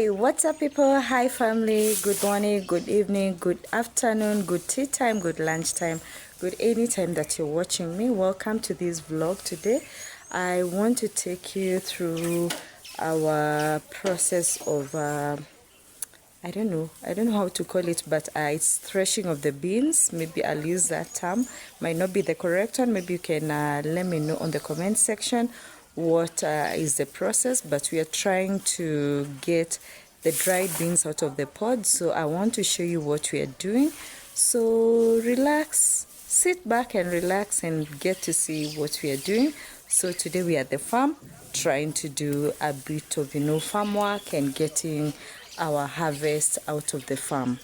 Hey, what's up people? Hi family, good morning, good evening, good afternoon, good tea time, good lunchtime, good any time that you're watching me. Welcome to this vlog. Today I want to take you through our process of I don't know how to call it, but it's threshing of the beans. Maybe I'll use that term, might not be the correct one. Maybe you can let me know on the comment section what is the process, but we are trying to get the dried beans out of the pod. So I want to show you what we are doing. So relax, sit back and relax and get to see what we are doing. So today we are at the farm trying to do a bit of farm work and getting our harvest out of the farm.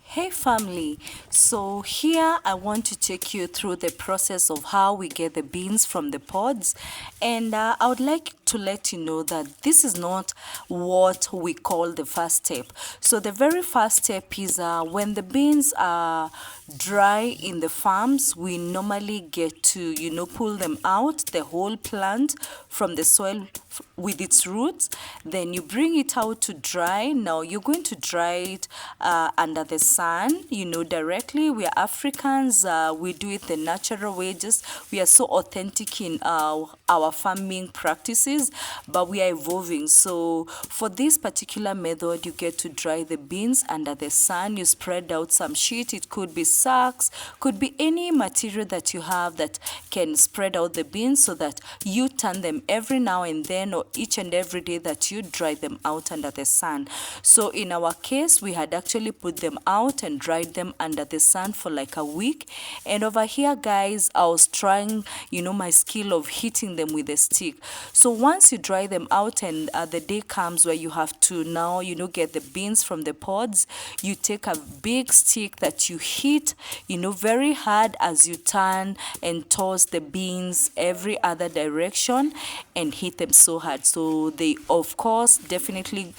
Hey family, so here I want to take you through the process of how we get the beans from the pods, and I would like to let you know that this is not what we call the first step. So the very first step is when the beans are dry in the farms, we normally get to pull them out, the whole plant from the soil with its roots. Then you bring it out to dry. Now you're going to dry it under the sun, directly. We are Africans, we do it the natural way. Just we are so authentic in our farming practices, but we are evolving. So for this particular method, you get to dry the beans under the sun. You spread out some sheet. It could be sacks, could be any material that you have that can spread out the beans, so that you turn them every now and then, or each and every day that you dry them out under the sun. So in our case, we had actually put them out and dried them under the sun for like a week. And over here, guys, I was trying my skill of hitting them with a stick. So once you dry them out and the day comes where you have to now get the beans from the pods, you take a big stick that you hit very hard as you turn and toss the beans every other direction, and hit them so hard so they of course definitely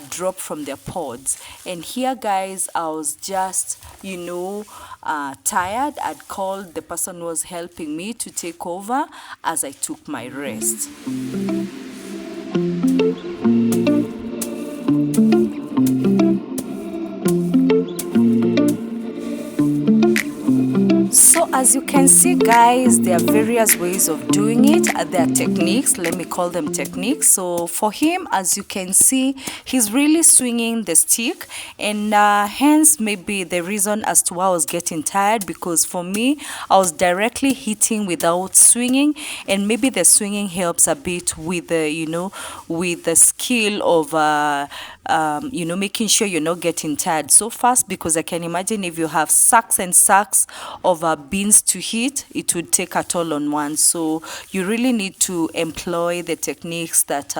drop from their pods. And here, guys, I was just tired. I'd called the person who was helping me to take over as I took my rest. So as you can see, guys, there are various ways of doing it. There are techniques, let me call them techniques. So for him, as you can see, he's really swinging the stick, and hence maybe the reason as to why I was getting tired, because for me, I was directly hitting without swinging, and maybe the swinging helps a bit with the with the skill of making sure you're not getting tired so fast, because I can imagine if you have sacks and sacks of beans to hit, it would take a toll on one. So you really need to employ the techniques that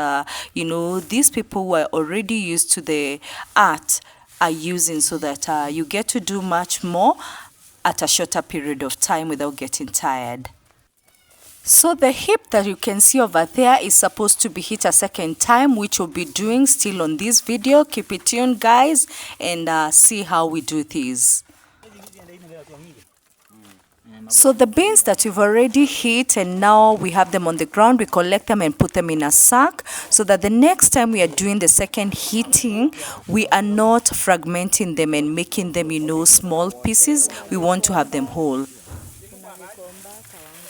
these people who are already used to the art are using, so that you get to do much more at a shorter period of time without getting tired. So the hip that you can see over there is supposed to be hit a second time, which we'll be doing still on this video. Keep it tuned, guys, and see how we do this. So the beans that we've already hit, and now we have them on the ground, we collect them and put them in a sack, so that the next time we are doing the second heating, we are not fragmenting them and making them small pieces. We want to have them whole.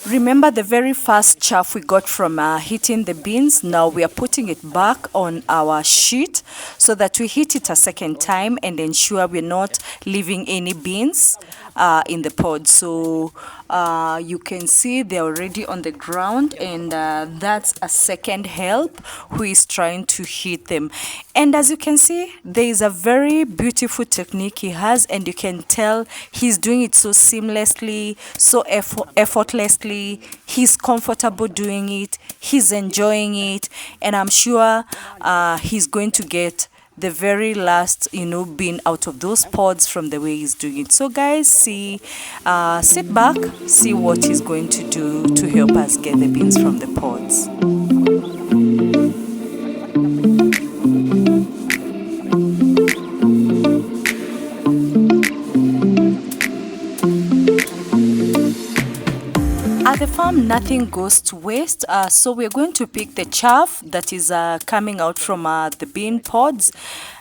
Remember the very first chaff we got from heating the beans? Now we are putting it back on our sheet so that we heat it a second time and ensure we're not leaving any beans in the pod. So you can see they're already on the ground, and that's a second help who is trying to heat them. And as you can see, there is a very beautiful technique he has, and you can tell he's doing it so seamlessly, so effortlessly. He's comfortable doing it, he's enjoying it, and I'm sure he's going to get the very last bean out of those pods from the way he's doing it. So guys, sit back, see what he's going to do to help us get the beans from the pods. At the farm farm, nothing goes to waste. So we're going to pick the chaff that is coming out from the bean pods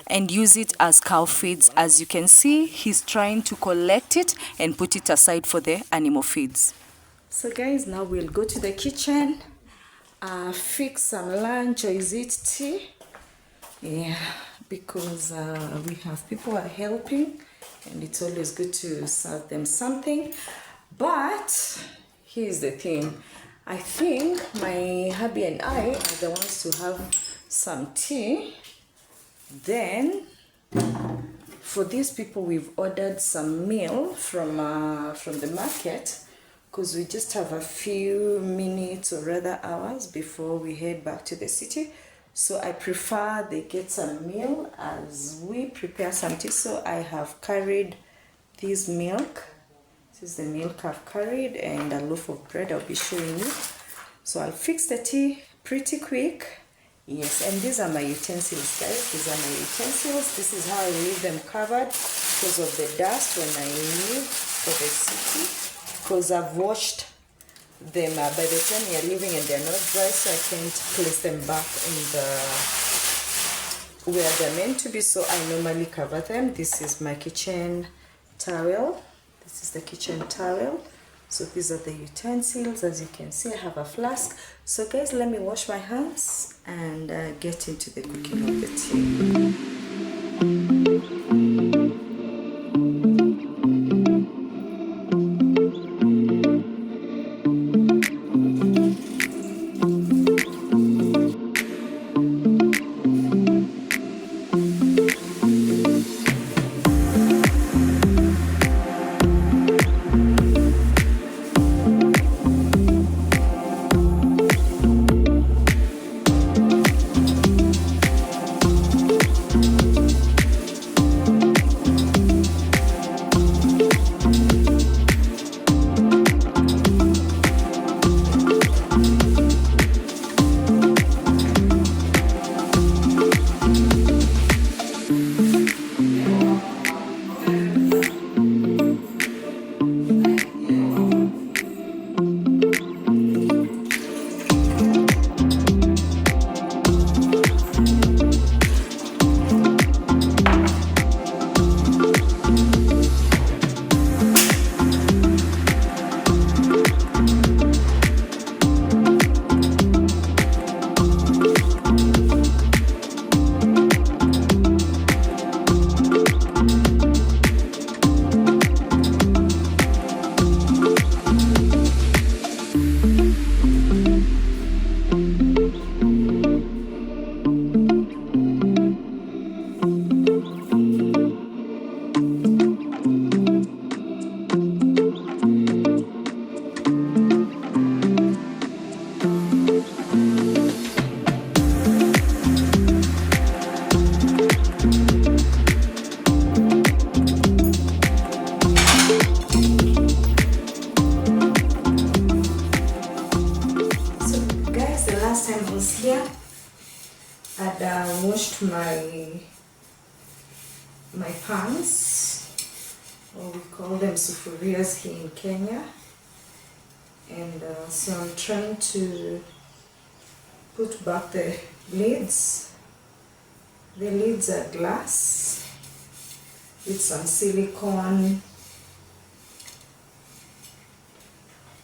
and use it as cow feeds. As you can see, he's trying to collect it and put it aside for the animal feeds. So guys, now we'll go to the kitchen, fix some lunch, or is it tea? Yeah, because we have people who are helping and it's always good to serve them something. But here's the thing, I think my hubby and I are the ones to have some tea. Then for these people, we've ordered some meal from the market, because we just have a few minutes or rather hours before we head back to the city. So I prefer they get some meal as we prepare some tea. So I have carried this milk. This is the milk I've carried, and a loaf of bread I'll be showing you. So I'll fix the tea pretty quick. Yes, and these are my utensils, guys. These are my utensils. This is how I leave them covered because of the dust when I leave for the city. Because I've washed them by the time you're leaving and they're not dry, so I can't place them back in the where they're meant to be. So I normally cover them. This is my kitchen towel. This is the kitchen towel. So these are the utensils. As you can see, I have a flask. So guys, let me wash my hands and get into the cooking of the tea. I'd washed my pans, or we call them sufurias here in Kenya, and so I'm trying to put back the lids. The lids are glass with some silicone.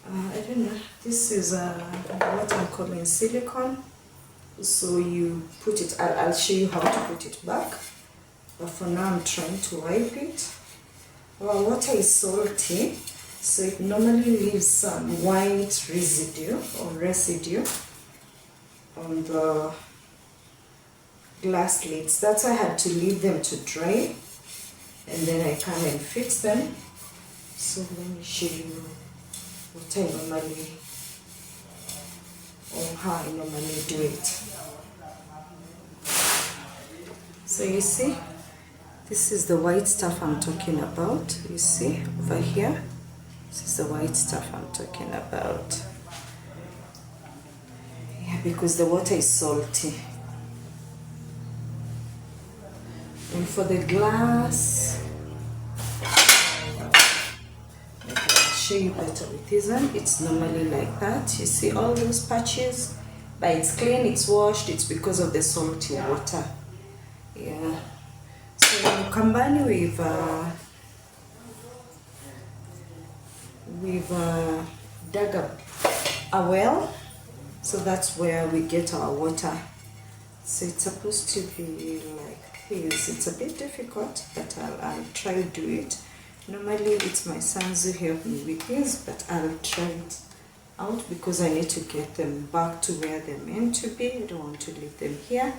I don't know, this is what I'm calling silicone. So you put it, I'll show you how to put it back, but for now I'm trying to wipe it. Our water is salty, so it normally leaves some white residue on the glass lids. That's why I had to leave them to dry, and then I come and fix them. So let me show you what I normally, or how I normally do it. So you see, this is the white stuff I'm talking about. You see over here, this is the white stuff I'm talking about. Yeah, because the water is salty. And for the glass, I'll show you better with this one. It's normally like that. You see all those patches, but it's clean, it's washed. It's because of the salty water. Yeah. So combine we've dug a well, so that's where we get our water. So it's supposed to be like this. It's a bit difficult, but I'll try to do it. Normally it's my sons who help me with this, but I'll try it out because I need to get them back to where they're meant to be. I don't want to leave them here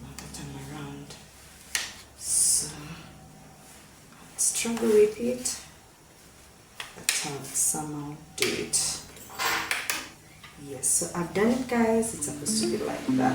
now that I'm around. So I'll struggle with it, but I'll somehow do it. Yes, so I've done it, guys. It's supposed to be like that.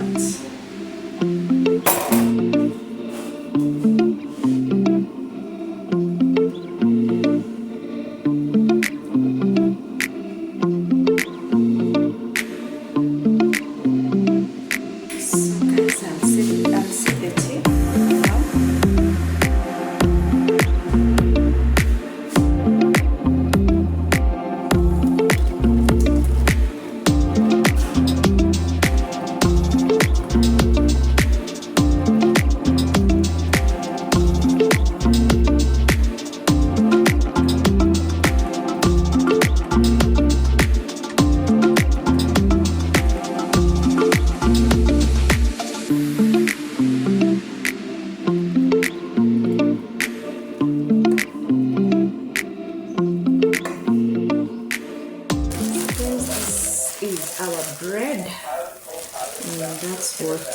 That's what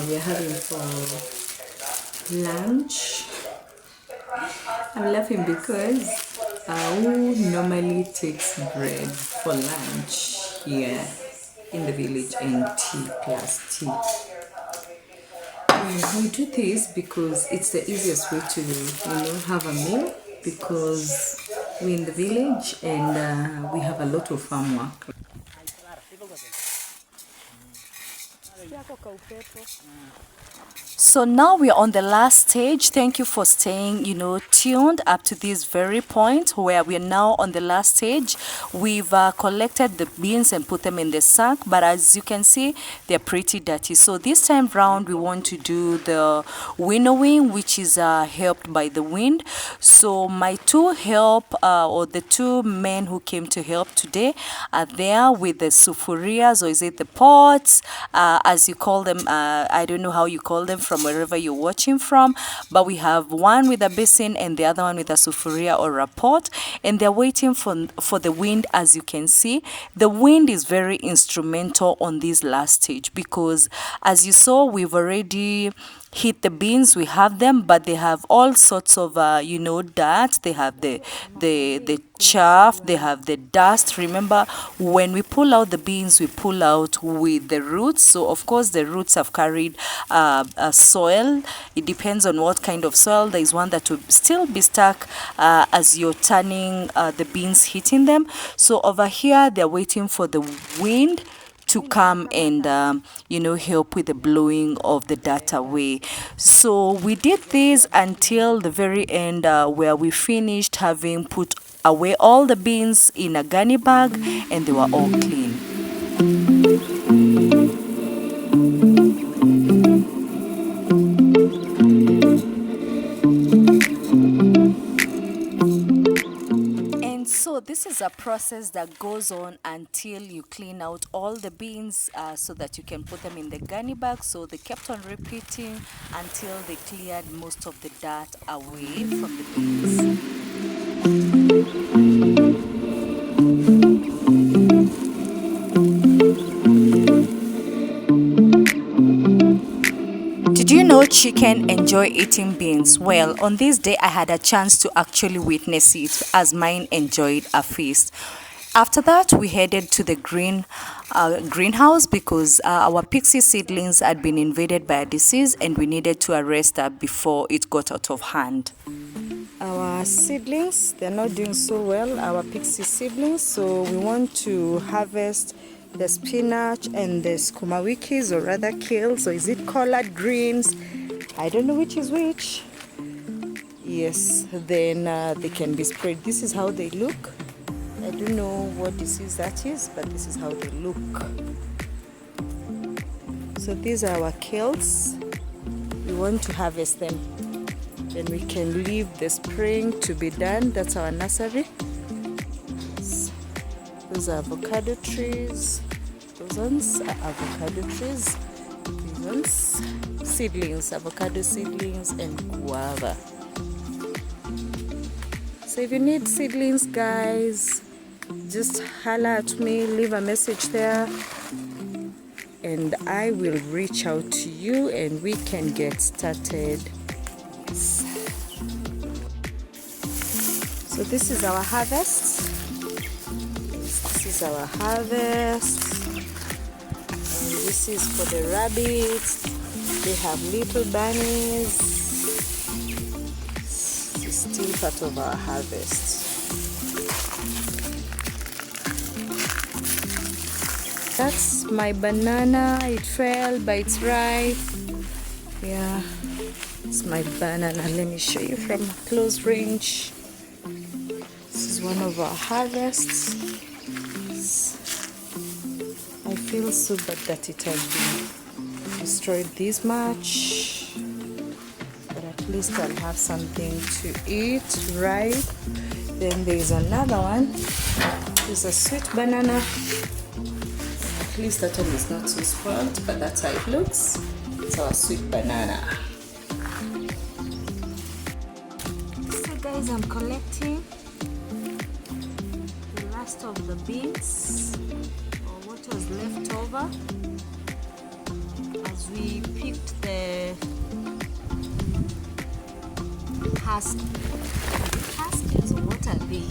we're having for lunch. I'm laughing because who normally takes bread for lunch here in the village and tea plus tea? We do this because it's the easiest way to have a meal, because we're in the village and we have a lot of farm work. So now we're on the last stage. Thank you for staying, tuned up to this very point where we're now on the last stage. We've collected the beans and put them in the sack, but as you can see, they're pretty dirty. So this time round, we want to do the winnowing, which is helped by the wind. So my the two men who came to help today are there with the sufurias, or is it the pots, as you call them. I don't know how you call them from wherever you're watching from, but we have one with a basin and the other one with a sufuria or a pot, and they're waiting for the wind. As you can see, the wind is very instrumental on this last stage, because as you saw, we've already hit the beans, we have them, but they have all sorts of dirt. They have the chaff, they have the dust. Remember, when we pull out the beans, we pull out with the roots. So of course the roots have carried soil. It depends on what kind of soil. There is one that will still be stuck as you're turning the beans, hitting them. So over here they're waiting for the wind to come and help with the blowing of the dirt away. So we did this until the very end, where we finished having put away all the beans in a gunny bag, and they were all clean. So this is a process that goes on until you clean out all the beans, so that you can put them in the gunny bag. So they kept on repeating until they cleared most of the dirt away from the beans. Did you know chicken enjoy eating beans? Well, on this day I had a chance to actually witness it, as mine enjoyed a feast. After that, we headed to the greenhouse, because our pixie seedlings had been invaded by a disease and we needed to arrest that before it got out of hand. Our seedlings, they're not doing so well, our pixie seedlings, so we want to harvest the spinach and the skumawikis, or rather kales, or is it collard greens? I don't know which is which. Yes, then they can be sprayed. This is how they look. I don't know what disease that is, but this is how they look. So these are our kales. We want to harvest them. Then we can leave the spring to be done. That's our nursery. Those are avocado trees. Those ones are avocado trees. These ones, seedlings, avocado seedlings, and guava. So if you need seedlings, guys, just holler at me, leave a message there, and I will reach out to you and we can get started. So this is our harvest. This is our harvest. And this is for the rabbits. They have little bunnies. This is still part of our harvest. That's my banana. It fell, but it's ripe. Yeah, it's my banana. Let me show you from close range. This is one of our harvests. I feel so bad that it has been destroyed this much, but at least I'll have something to eat, right? Then there is another one. It's a sweet banana. At least that one is not so spoiled, but that's how it looks. It's our sweet banana. So guys, I'm collecting the last of the beans, or what was left over, as we picked the huskers, or what are they?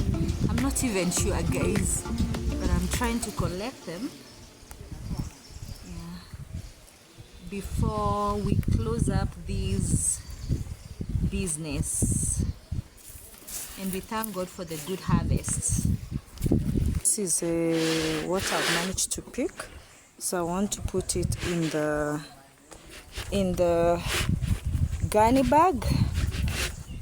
I'm not even sure, guys, but I'm trying to collect them. Before we close up this business, and we thank God for the good harvest. This is what I've managed to pick, so I want to put it in the gunny bag.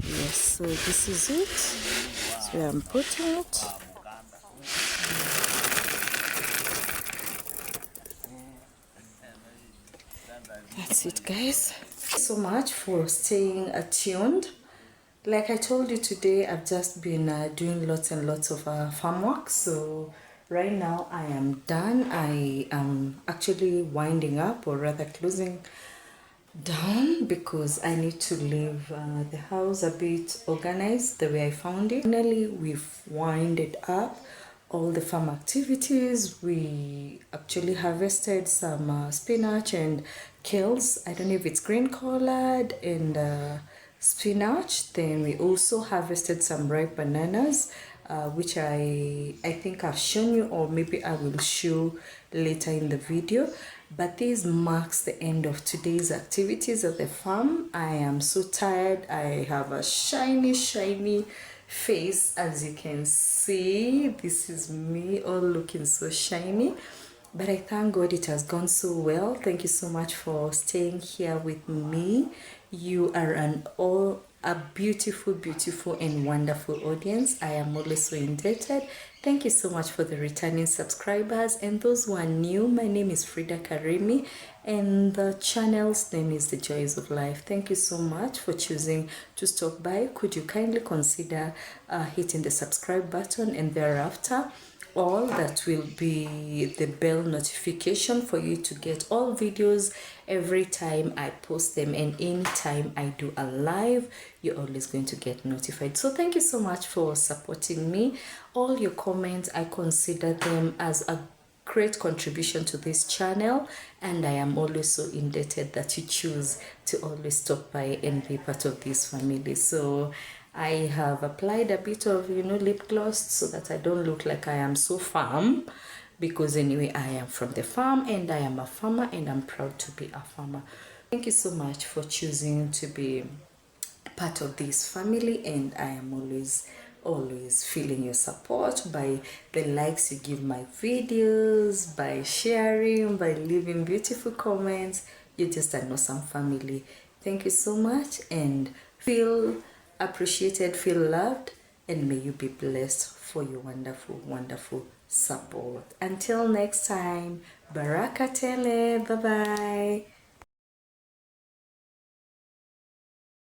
Yes, so this is it. So I'm putting it. That's it, guys. Thanks so much for staying attuned. Like I told you today, I've just been doing lots and lots of farm work. So right now I am done. I am actually winding up, or rather closing down, because I need to leave the house a bit organized the way I found it. Finally, we've winded up all the farm activities. We actually harvested some spinach and kales. I don't know if it's green collard and spinach. Then we also harvested some ripe bananas, which I think I've shown you, or maybe I will show later in the video. But this marks the end of today's activities at the farm. I am so tired. I have a shiny face, as you can see. This is me, all looking so shiny, but I thank God it has gone so well. Thank you so much for staying here with me. You are a beautiful and wonderful audience. I am always so indebted. Thank you so much for the returning subscribers, and those who are new. My name is Frida Karimi, and the channel's name is The Joys of Life. Thank you so much for choosing to stop by. Could you kindly consider hitting the subscribe button, and thereafter all that will be the bell notification for you to get all videos every time I post them, and anytime I do a live, you're always going to get notified. So thank you so much for supporting me. All your comments, I consider them as a great contribution to this channel, and I am always so indebted that you choose to always stop by and be part of this family. So I have applied a bit of lip gloss so that I don't look like I am so farm, because anyway I am from the farm and I am a farmer, and I'm proud to be a farmer. Thank you so much for choosing to be part of this family, and I am always feeling your support by the likes you give my videos, by sharing, by leaving beautiful comments. You're just an awesome family. Thank you so much, and feel appreciated, feel loved, and may you be blessed for your wonderful, wonderful support. Until next time, Baraka Tele. Bye bye.